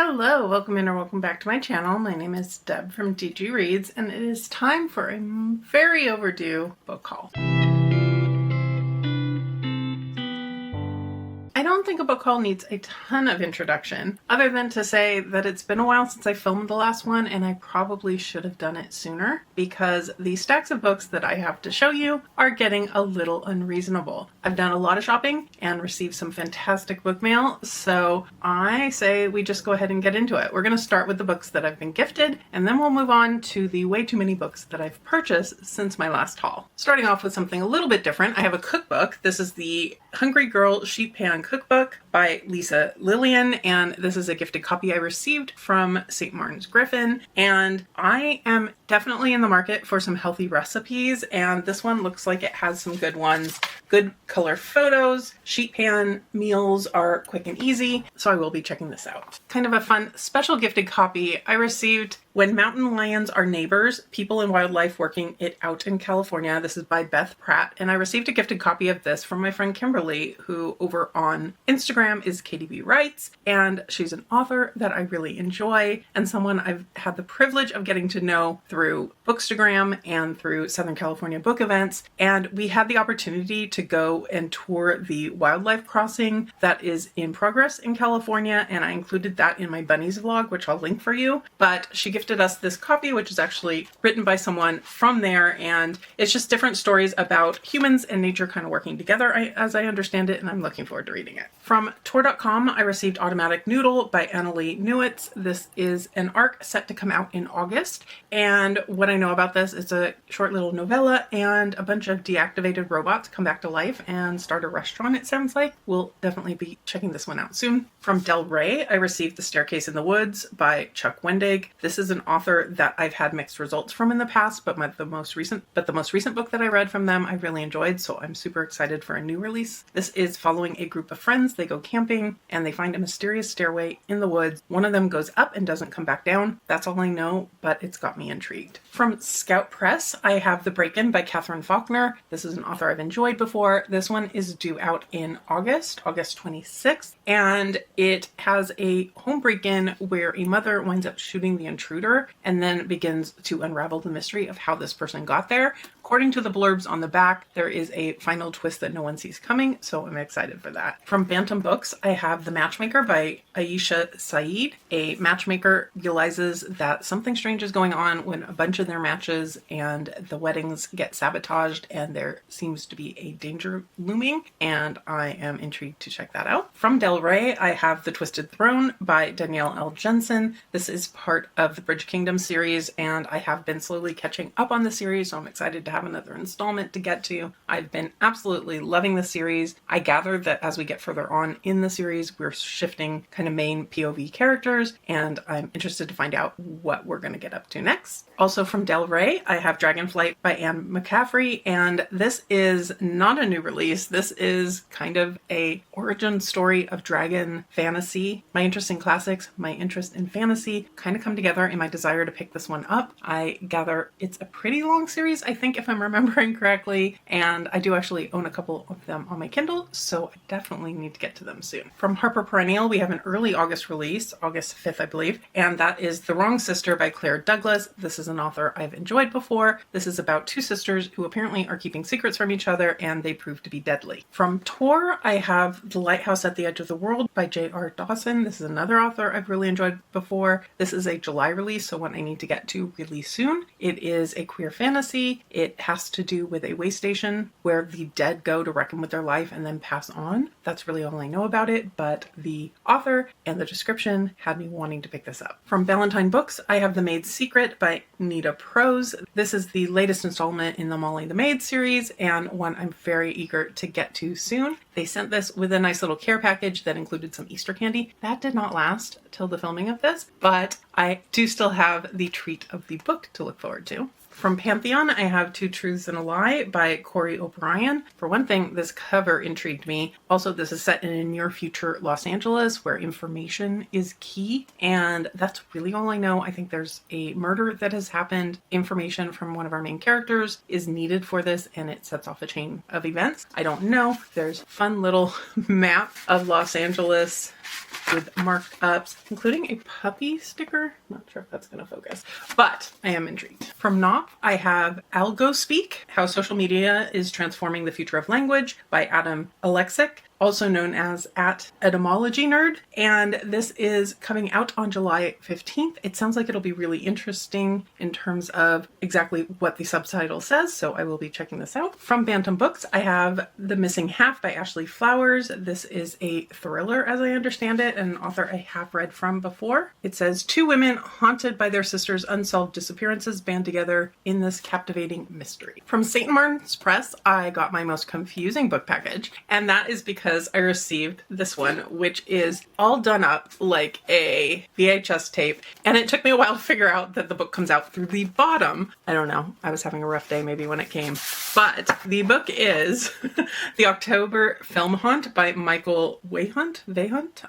Hello, welcome in or welcome back to my channel. My name is Deb from DG Reads, and it is time for a very overdue book haul. I don't think a book haul needs a ton of introduction, other than to say that it's been a while since I filmed the last one, and I probably should have done it sooner because the stacks of books that I have to show you are getting a little unreasonable. I've done a lot of shopping and received some fantastic book mail, so I say we just go ahead and get into it. We're going to start with the books that I've been gifted, and then we'll move on to the way too many books that I've purchased since my last haul. Starting off with something a little bit different, I have a cookbook. This is the Hungry Girl Sheet Pan Cookbook by Lisa Lillian, and this is a gifted copy I received from St. Martin's Griffin, and I am definitely in the market for some healthy recipes, and this one looks like it has some good ones. Good color photos, sheet pan meals are quick and easy, so I will be checking this out. Kind of a fun special gifted copy I received, When Mountain Lions Are Neighbors, People and Wildlife Working It Out in California. This is by Beth Pratt, and I received a gifted copy of this from my friend Kimberly, who over on Instagram is KDB Writes, and she's an author that I really enjoy and someone I've had the privilege of getting to know through Bookstagram and through Southern California book events, and we had the opportunity to go and tour the wildlife crossing that is in progress in California, and I included that in my bunnies vlog, which I'll link for you. But she gifted us this copy, which is actually written by someone from there, and it's just different stories about humans and nature kind of working together, as I understand it, and I'm looking forward to reading it. From Tor.com, I received Automatic Noodle by Annalee Newitz. This is an arc set to come out in August, and what I know about this, it's a short little novella, and a bunch of deactivated robots come back to life and start a restaurant, it sounds like. We'll definitely be checking this one out soon. From Del Rey, I received The Staircase in the Woods by Chuck Wendig. This is an author that I've had mixed results from in the past, but the most recent book that I read from them I really enjoyed, so I'm super excited for a new release. This is following a group of friends. They go camping and they find a mysterious stairway in the woods. One of them goes up and doesn't come back down. That's all I know, but it's got me intrigued. From Scout Press, I have The Break-In by Catherine Faulkner. This is an author I've enjoyed before. This one is due out in August 26th, and it has a home break-in where a mother winds up shooting the intruder and then begins to unravel the mystery of how this person got there. According to the blurbs on the back, there is a final twist that no one sees coming, so I'm excited for that. From Bantam Books, I have The Matchmaker by Aisha Saeed. A matchmaker realizes that something strange is going on when a bunch of their matches and the weddings get sabotaged, and there seems to be a danger looming, and I am intrigued to check that out. From Del Rey, I have The Twisted Throne by Danielle L. Jensen. This is part of the Bridge Kingdom series, and I have been slowly catching up on the series, so I'm excited to have another installment to get to. I've been absolutely loving the series. I gather that as we get further on in the series, we're shifting kind of main POV characters, and I'm interested to find out what we're going to get up to next. Also from Del Rey, I have Dragonflight by Anne McCaffrey, and this is not a new release. This is kind of a origin story of dragon fantasy. My interest in classics, my interest in fantasy kind of come together in my desire to pick this one up. I gather it's a pretty long series, I think, if I'm remembering correctly, and I do actually own a couple of them on my Kindle, so I definitely need to get to them soon. From Harper Perennial, we have an early August release, August 5th, I believe, and that is The Wrong Sister by Claire Douglas. This is an author I've enjoyed before. This is about two sisters who apparently are keeping secrets from each other, and they prove to be deadly. From Tor, I have The Lighthouse at the Edge of the World by J.R. Dawson. This is another author I've really enjoyed before. This is a July release, so one I need to get to really soon. It is a queer fantasy. It has to do with a way station where the dead go to reckon with their life and then pass on. That's really all I know about it, but the author and the description had me wanting to pick this up. From Ballantine Books, I have The Maid's Secret by Nita Prose. This is the latest installment in the Molly the Maid series, and one I'm very eager to get to soon. They sent this with a nice little care package that included some Easter candy. That did not last till the filming of this, but I do still have the treat of the book to look forward to. From Pantheon, I have Two Truths and a Lie by Corey O'Brien. For one thing, this cover intrigued me. Also, this is set in a near future Los Angeles where information is key, and that's really all I know. I think there's a murder that has happened. Information from one of our main characters is needed for this, and it sets off a chain of events. I don't know. There's a fun little map of Los Angeles with marked ups, including a puppy sticker. Not sure if that's going to focus, but I am intrigued. From Knopf, I have Algo Speak, How Social Media is Transforming the Future of Language by Adam Alexic, also known as @Etymology Nerd. And this is coming out on July 15th. It sounds like it'll be really interesting in terms of exactly what the subtitle says, so I will be checking this out. From Bantam Books, I have The Missing Half by Ashley Flowers. This is a thriller, as I understand it, an author I have read from before. It says, two women haunted by their sister's unsolved disappearances band together in this captivating mystery. From St. Martin's Press, I got my most confusing book package, and that is because I received this one, which is all done up like a VHS tape, and it took me a while to figure out that the book comes out through the bottom. I don't know. I was having a rough day maybe when it came. But the book is The October Film Haunt by Michael Wayhunt.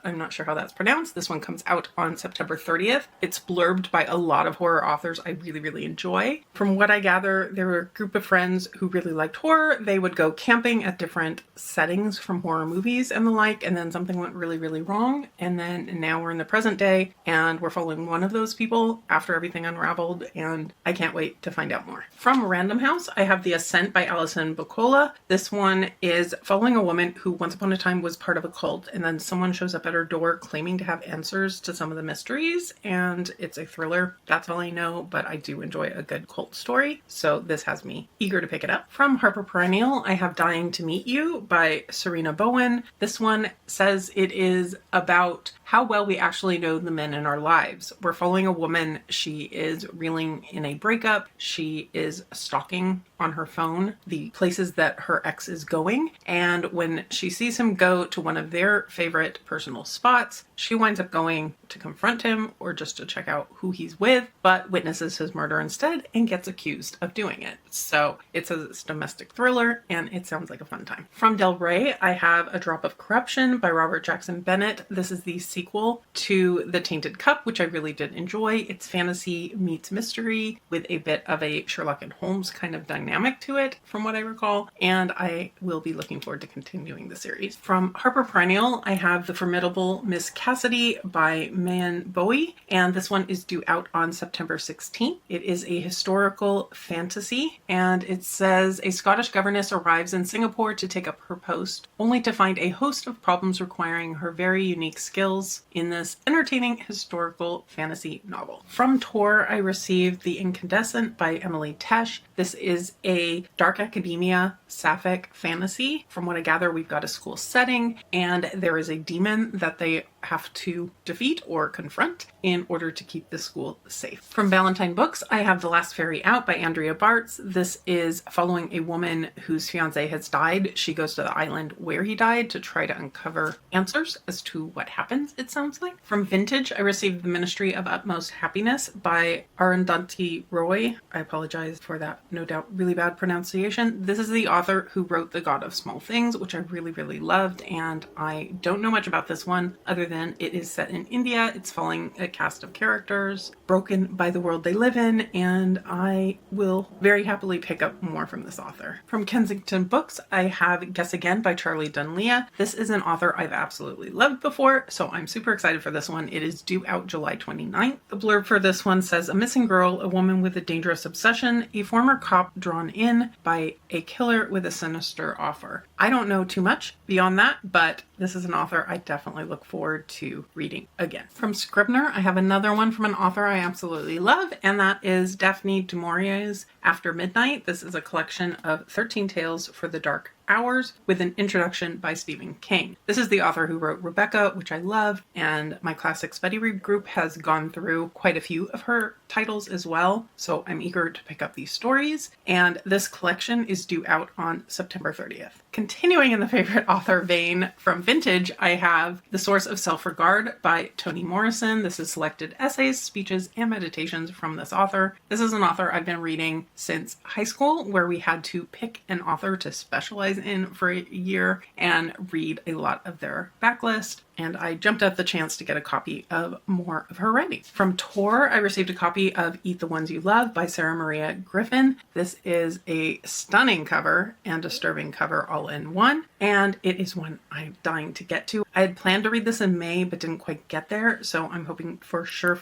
I'm not sure how that's pronounced. This one comes out on September 30th. It's blurbed by a lot of horror authors I really, really enjoy. From what I gather, there were a group of friends who really liked horror. They would go camping at different settings from horror movies and the like, and then something went really, really wrong. And then now we're in the present day, and we're following one of those people after everything unraveled, and I can't wait to find out more. From Random House, I have The Ascent by Alison Bocola. This one is following a woman who once upon a time was part of a cult, and then someone shows up at her door claiming to have answers to some of the mysteries, and it's a thriller. That's all I know, but I do enjoy a good cult story, so this has me eager to pick it up. From Harper Perennial, I have Dying to Meet You by Serena Bowen. This one says it is about how well we actually know the men in our lives. We're following a woman. She is reeling in a breakup. She is stalking on her phone the places that her ex is going. And when she sees him go to one of their favorite personal spots, she winds up going to confront him or just to check out who he's with, but witnesses his murder instead and gets accused of doing it. So it's a domestic thriller, and it sounds like a fun time. From Del Rey, I have A Drop of Corruption by Robert Jackson Bennett. This is the sequel to The Tainted Cup, which I really did enjoy. It's fantasy meets mystery with a bit of a Sherlock and Holmes kind of dynamic to it, from what I recall, and I will be looking forward to continuing the series. From Harper Perennial, I have The Formidable Miss Cassidy by Man Bowie, and this one is due out on September 16th. It is a historical fantasy, and it says a Scottish governess arrives in Singapore to take up her post, only to find a host of problems requiring her very unique skills in this entertaining historical fantasy novel. From Tor, I received The Incandescent by Emily Tesh. This is a dark academia sapphic fantasy. From what I gather, we've got a school setting, and there is a demon that they have to defeat or confront in order to keep the school safe. From Valentine Books, I have The Last Ferry Out by Andrea Bartz. This is following a woman whose fiance has died. She goes to the island where he died to try to uncover answers as to what happens, it sounds like. From Vintage, I received The Ministry of Utmost Happiness by Arundhati Roy. I apologize for that, no doubt, really bad pronunciation. This is the author who wrote The God of Small Things, which I really, really loved, and I don't know much about this one other than it is set in India. It's following a cast of characters broken by the world they live in, and I will very happily pick up more from this author. From Kensington Books, I have Guess Again by Charlie Dunlea. This is an author I've absolutely loved before, so I'm super excited for this one. It is due out July 29th. The blurb for this one says, a missing girl, a woman with a dangerous obsession, a former cop drawn in by a killer with a sinister offer. I don't know too much beyond that, but this is an author I definitely look forward to reading again. From Scribner, I have another one from an author I absolutely love, and that is Daphne du Maurier's After Midnight. This is a collection of 13 tales for the dark hours with an introduction by Stephen King. This is the author who wrote Rebecca, which I love, and my Classic Buddy Read group has gone through quite a few of her titles as well, so I'm eager to pick up these stories, and this collection is due out on September 30th. Continuing in the favorite author vein, from Vintage, I have The Source of Self-Regard by Toni Morrison. This is selected essays, speeches, and meditations from this author. This is an author I've been reading since high school, where we had to pick an author to specialize in for a year and read a lot of their backlist. And I jumped at the chance to get a copy of more of her writing. From Tor, I received a copy of Eat the Ones You Love by Sarah Maria Griffin. This is a stunning cover and disturbing cover all in one, and it is one I'm dying to get to. I had planned to read this in May, but didn't quite get there, so I'm hoping for sure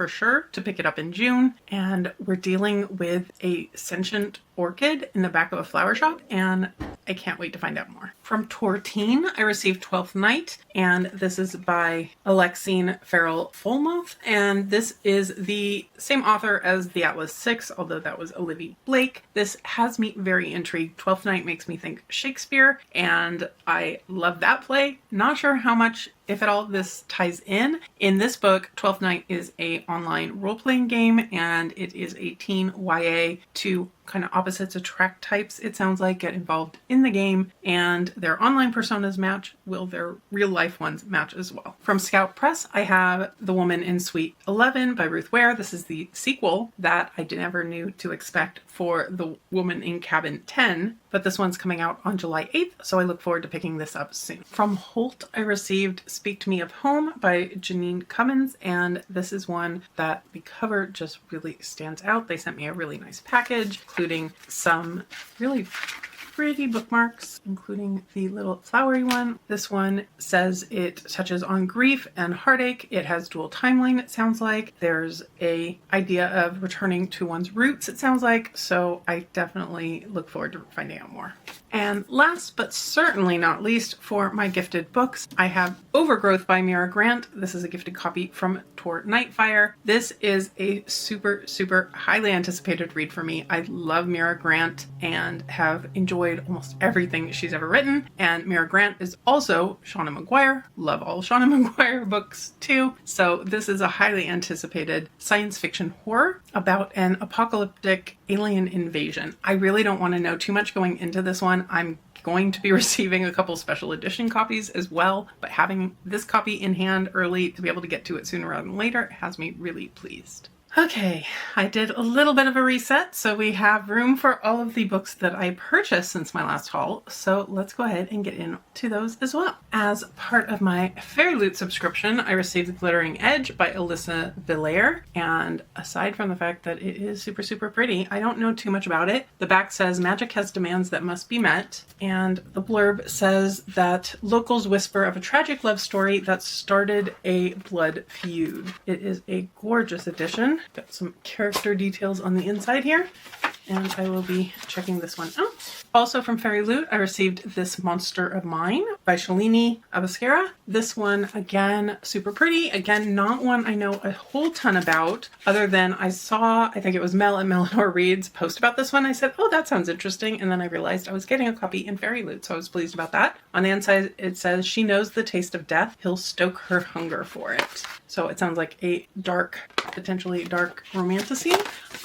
to pick it up in June. And we're dealing with a sentient orchid in the back of a flower shop, and I can't wait to find out more. From Torteen, I received 12th Night, and this is by Alexine Farrell-Folmoth, and this is the same author as The Atlas Six, although that was Olivia Blake. This has me very intrigued. 12th Night makes me think Shakespeare, and I love that play. Not sure how much, if at all, this ties in. In this book, 12th Night is a online role-playing game, and it is a teen YA. Two kind of opposites attract types, it sounds like, get involved in the game, and their online personas match. Will their real life ones match as well? From Scout Press, I have The Woman in Suite 11 by Ruth Ware. This is the sequel that I never knew to expect for The Woman in Cabin 10, but this one's coming out on July 8th, so I look forward to picking this up soon. From Holt, I received Speak to Me of Home by Janine Cummins, and this is one that the cover just really stands out. They sent me a really nice package, including some really pretty bookmarks, including the little flowery one. This one says it touches on grief and heartache. It has dual timeline, it sounds like. There's a idea of returning to one's roots, it sounds like. So I definitely look forward to finding out more. And last but certainly not least, for my gifted books, I have Overgrowth by Mira Grant. This is a gifted copy from Tor Nightfire. This is a super highly anticipated read for me. I love Mira Grant and have enjoyed almost everything she's ever written. And Mira Grant is also Shauna McGuire. Love all Shauna McGuire books too. So this is a highly anticipated science fiction horror about an apocalyptic alien invasion. I really don't want to know too much going into this one. I'm going to be receiving a couple special edition copies as well, but having this copy in hand early to be able to get to it sooner rather than later has me really pleased. Okay, I did a little bit of a reset, so we have room for all of the books that I purchased since my last haul, so let's go ahead and get into those as well. As part of my Fairy Loot subscription, I received The Glittering Edge by Alyssa Villaire, and aside from the fact that it is super pretty, I don't know too much about it. The back says magic has demands that must be met, and the blurb says that locals whisper of a tragic love story that started a blood feud. It is a gorgeous edition. Got some character details on the inside here, and I will be checking this one out. Also from Fairy Loot, I received This Monster of Mine by Shalini Abascara. This one, again, super pretty. Again, not one I know a whole ton about, other than I saw, I think it was Mel and Melanor Reads post about this one. I said, oh, that sounds interesting. And then I realized I was getting a copy in Fairy Loot, so I was pleased about that. On the inside, it says, she knows the taste of death. He'll stoke her hunger for it. So it sounds like a dark, potentially dark romantasy.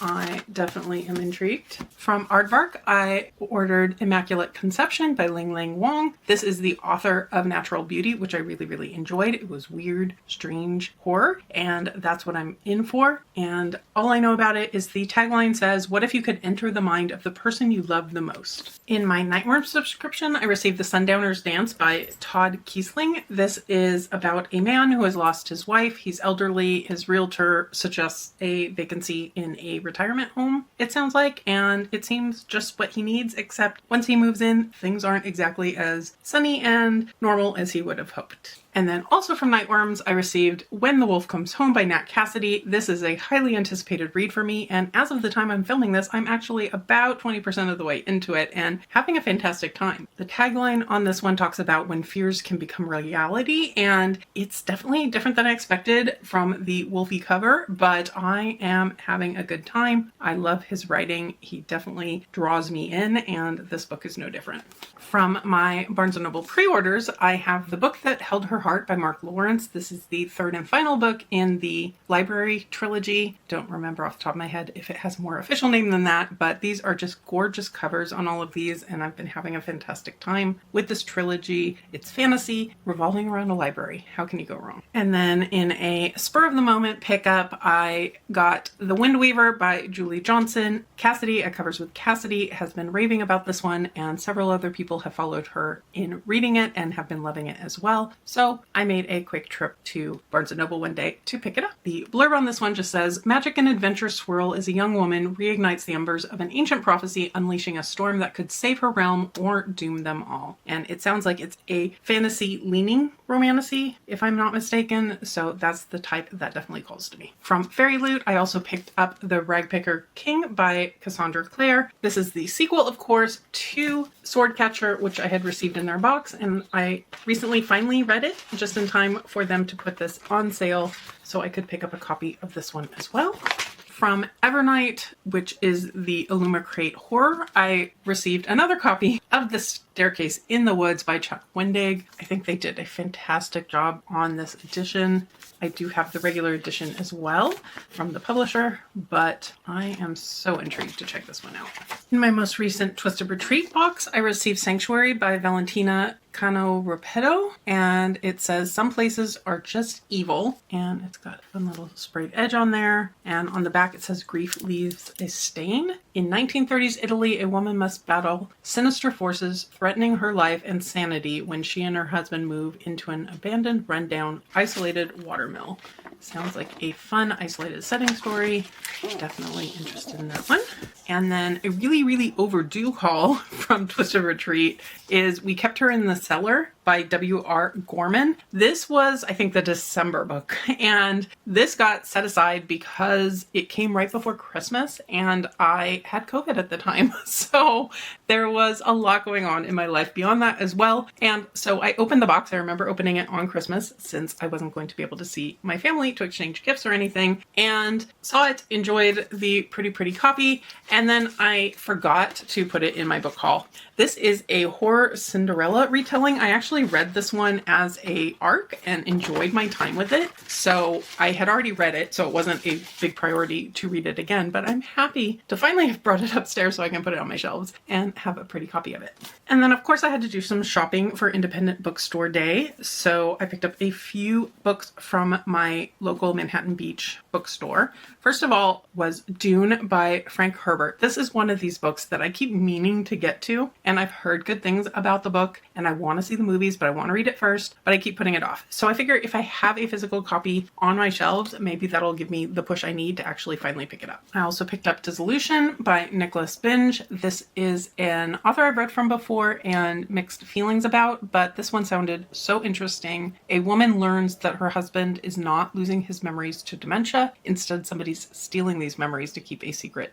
I definitely am intrigued. From Aardvark, I ordered Immaculate Conception by Ling Lang Wong. This is the author of Natural Beauty, which I really enjoyed. It was weird, strange horror, and that's what I'm in for. And all I know about it is the tagline says, what if you could enter the mind of the person you love the most? In my Nightworm subscription, I received The Sundowner's Dance by Todd Kiesling. This is about a man who has lost his wife. He's elderly. His realtor suggests a vacancy in a retirement home, it sounds like, and it seems just what he needs, except once he moves in, things aren't exactly as sunny and normal as he would have hoped. And then also from Nightworms, I received When the Wolf Comes Home by Nat Cassidy. This is a highly anticipated read for me, and as of the time I'm filming this, I'm actually about 20% of the way into it and having a fantastic time. The tagline on this one talks about when fears can become reality, and it's definitely different than I expected from the Wolfie cover, but I am having a good time. I love his writing. He definitely draws me in, and this book is no different. From my Barnes & Noble pre-orders, I have The Book That Held Her Heart by Mark Lawrence. This is the third and final book in the Library trilogy. Don't remember off the top of my head if it has a more official name than that, but these are just gorgeous covers on all of these, and I've been having a fantastic time with this trilogy. It's fantasy revolving around a library. How can you go wrong? And then in a spur of the moment pickup, I got The Wind Weaver by Julie Johnson. Cassidy, at Covers with Cassidy, has been raving about this one, and several other people have followed her in reading it and have been loving it as well. So I made a quick trip to Barnes & Noble one day to pick it up. The blurb on this one just says, magic and adventure swirl as a young woman reignites the embers of an ancient prophecy, unleashing a storm that could save her realm or doom them all. And it sounds like it's a fantasy-leaning romantasy, if I'm not mistaken, so that's the type that definitely calls to me. From Fairy Loot, I also picked up The Ragpicker King by Cassandra Clare. This is the sequel, of course, to Swordcatcher, which I had received in their box, and I recently finally read it just in time for them to put this on sale, so I could pick up a copy of this one as well. From Evernight, which is the Illumicrate horror, I received another copy of The Staircase in the Woods by Chuck Wendig. I think they did a fantastic job on this edition. I do have the regular edition as well from the publisher, but I am so intrigued to check this one out. In my most recent Twisted Retreat box, I received Sanctuary by Valentina Cano Repetto, and it says some places are just evil, and it's got a fun little sprayed edge on there, and on the back it says grief leaves a stain. In 1930s Italy, a woman must battle sinister forces threatening her life and sanity when she and her husband move into an abandoned, rundown, isolated watermill. Sounds like a fun, isolated setting story. Definitely interested in that one. And then a really, really overdue haul from Twisted Retreat is We Kept Her in the Cellar by W.R. Gorman. This was, I think, the December book, and this got set aside because it came right before Christmas, and I had COVID at the time, so there was a lot going on in my life beyond that as well. And so I opened the box. I remember opening it on Christmas since I wasn't going to be able to see my family to exchange gifts or anything, and saw it, enjoyed the pretty copy, and then I forgot to put it in my book haul. This is a horror Cinderella retelling. I actually read this one as a ARC and enjoyed my time with it. So I had already read it, so it wasn't a big priority to read it again, but I'm happy to finally have brought it upstairs so I can put it on my shelves and have a pretty copy of it. And then of course I had to do some shopping for Independent Bookstore Day. So I picked up a few books from my local Manhattan Beach bookstore. First of all was Dune by Frank Herbert. This is one of these books that I keep meaning to get to, and I've heard good things about the book, and I want to see the movies, but I want to read it first, but I keep putting it off. So I figure if I have a physical copy on my shelves, maybe that'll give me the push I need to actually finally pick it up. I also picked up Dissolution by Nicholas Binge. This is an author I've read from before and mixed feelings about, but this one sounded so interesting. A woman learns that her husband is not losing his memories to dementia. Instead, somebody's stealing these memories to keep a secret.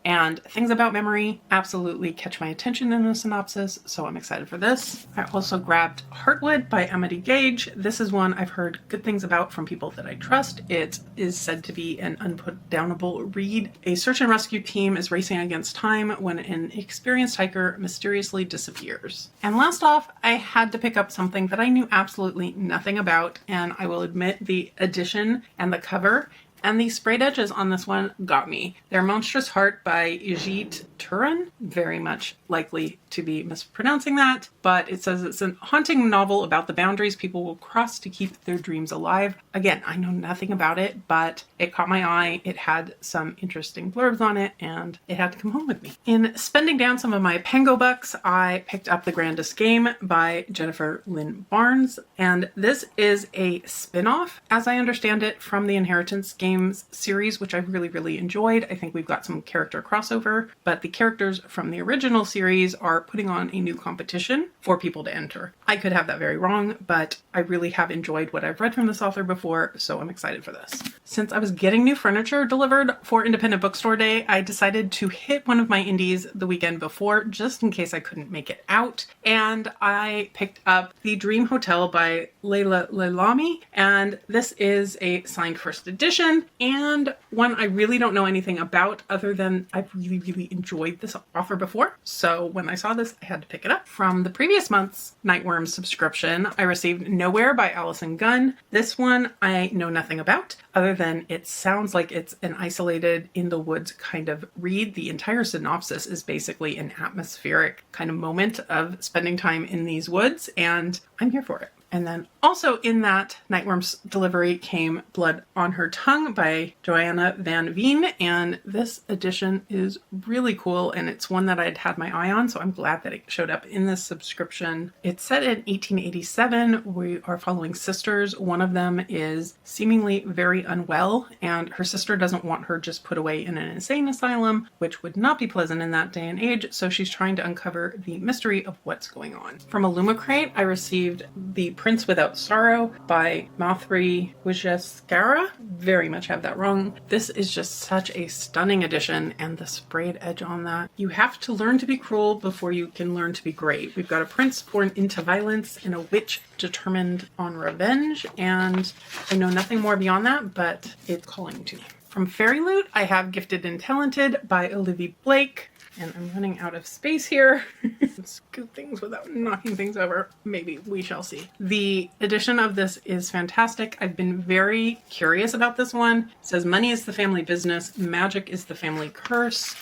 And things about memory absolutely catch my attention in the synopsis, so I'm excited for this. I also grabbed Heartwood by Amity Gage. This is one I've heard good things about from people that I trust. It is said to be an unputdownable read. A search and rescue team is racing against time when an experienced hiker mysteriously disappears. And last off, I had to pick up something that I knew absolutely nothing about, and I will admit the edition and the cover and the sprayed edges on this one got me. They're Monstrous Heart by Ijit Turan. Very much likely to be mispronouncing that, but it says it's a haunting novel about the boundaries people will cross to keep their dreams alive. Again, I know nothing about it, but it caught my eye. It had some interesting blurbs on it, and it had to come home with me. In spending down some of my Pango bucks, I picked up The Grandest Game by Jennifer Lynn Barnes, and this is a spin-off, as I understand it, from the Inheritance Games series, which I really enjoyed. I think we've got some character crossover, but the characters from the original series are putting on a new competition for people to enter. I could have that very wrong, but I really have enjoyed what I've read from this author before, so I'm excited for this. Since I was getting new furniture delivered for Independent Bookstore Day, I decided to hit one of my indies the weekend before, just in case I couldn't make it out, and I picked up The Dream Hotel by Leila Leilami, and this is a signed first edition, and one I really don't know anything about other than I've really enjoyed enjoyed this author before. So when I saw this, I had to pick it up. From the previous month's Nightworm subscription, I received Nowhere by Alison Gunn. This one I know nothing about, other than it sounds like it's an isolated in the woods kind of read. The entire synopsis is basically an atmospheric kind of moment of spending time in these woods, and I'm here for it. And then also in that Nightworm's delivery came Blood on Her Tongue by Joanna Van Veen, and this edition is really cool, and it's one that I'd had my eye on, so I'm glad that it showed up in this subscription. It's set in 1887. We are following sisters. One of them is seemingly very unwell, and her sister doesn't want her just put away in an insane asylum, which would not be pleasant in that day and age, so she's trying to uncover the mystery of what's going on. From Illumicrate, I received The Prince Without Sorrow by Mathri Wijeskara. Very much have that wrong. This is just such a stunning edition, and the sprayed edge on that. You have to learn to be cruel before you can learn to be great. We've got a prince born into violence and a witch determined on revenge, and I know nothing more beyond that, but it's calling to me. From Fairy Loot, I have Gifted and Talented by Olivia Blake. And I'm running out of space here. Let's scoot things without knocking things over. Maybe, we shall see. The edition of this is fantastic. I've been very curious about this one. It says money is the family business, magic is the family curse.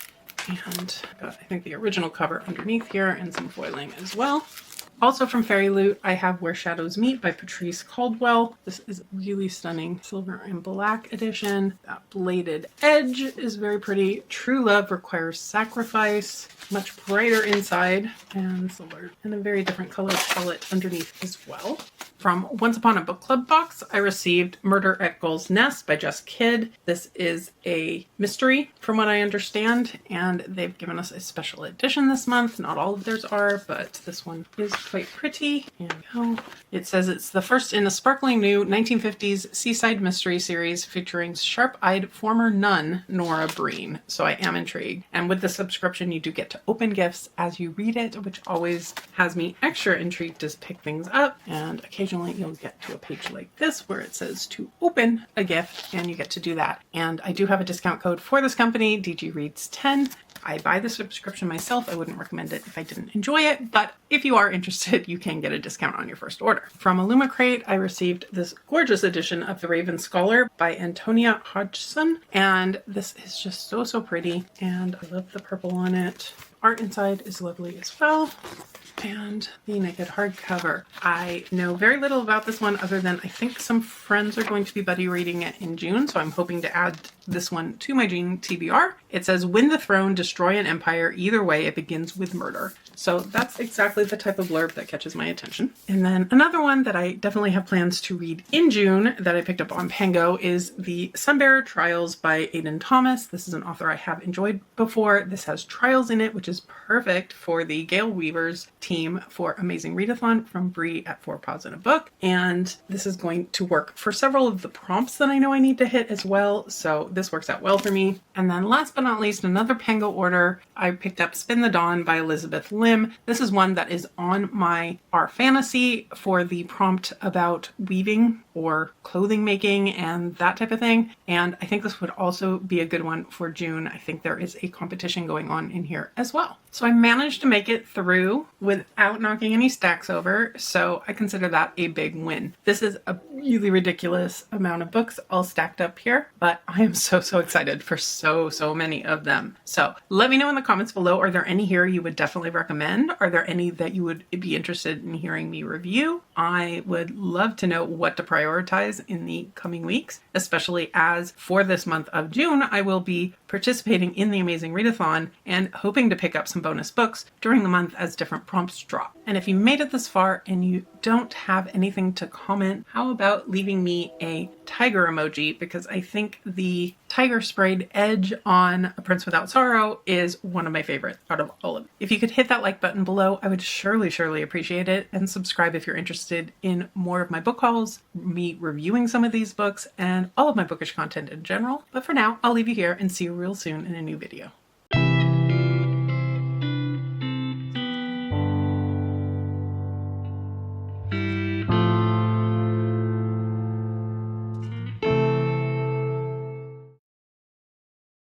And got, I think, the original cover underneath here and some foiling as well. Also from Fairy Loot, I have Where Shadows Meet by Patrice Caldwell. This is really stunning. Silver and black edition. That bladed edge is very pretty. True love requires sacrifice. Much brighter inside and silver. And a very different color palette underneath as well. From Once Upon a Book Club box, I received Murder at Gull's Nest by Just Kidd. This is a mystery from what I understand, and they've given us a special edition this month. Not all of theirs are, but this one is quite pretty. Here we go. It says it's the first in a sparkling new 1950s seaside mystery series featuring sharp-eyed former nun Nora Breen. So I am intrigued. And with the subscription, you do get to open gifts as you read it, which always has me extra intrigued to pick things up. And occasionally you'll get to a page like this where it says to open a gift, and you get to do that. And I do have a discount code for this company, DG Reads 10. I buy the subscription myself. I wouldn't recommend it if I didn't enjoy it, but if you are interested, you can get a discount on your first order. From Illumicrate, I received this gorgeous edition of The Raven Scholar by Antonia Hodgson, and this is just so, so pretty, and I love the purple on it. Art inside is lovely as well. And the naked hardcover. I know very little about this one other than I think some friends are going to be buddy reading it in June, so I'm hoping to add this one to my June TBR. It says, win the throne, destroy an empire. Either way, it begins with murder. So that's exactly the type of blurb that catches my attention. And then another one that I definitely have plans to read in June that I picked up on Pango is The Sunbearer Trials by Aidan Thomas. This is an author I have enjoyed before. This has trials in it, which is perfect for the Gale Weavers team for Amazing Readathon from Bree at 4 Paws in a Book. And this is going to work for several of the prompts that I know I need to hit as well. So this works out well for me. And then last but not least, another Pango order. I picked up Spin the Dawn by Elizabeth Lim. This is one that is on my Our Fantasy for the prompt about weaving or clothing making and that type of thing. And I think this would also be a good one for June. I think there is a competition going on in here as well. So I managed to make it through without knocking any stacks over, so I consider that a big win. This is a really ridiculous amount of books all stacked up here, but I am so excited for so many of them. So let me know in the comments below, are there any here you would definitely recommend? Are there any that you would be interested in hearing me review? I would love to know what to prioritize in the coming weeks, especially as for this month of June, I will be participating in the Amazing Readathon and hoping to pick up some bonus books during the month as different prompts drop. And if you made it this far and you don't have anything to comment, how about leaving me a tiger emoji? Because I think the tiger sprayed edge on A Prince Without Sorrow is one of my favorites out of all of them. If you could hit that like button below, I would surely appreciate it, and subscribe if you're interested in more of my book hauls, me reviewing some of these books, and all of my bookish content in general. But for now, I'll leave you here and see you real soon in a new video.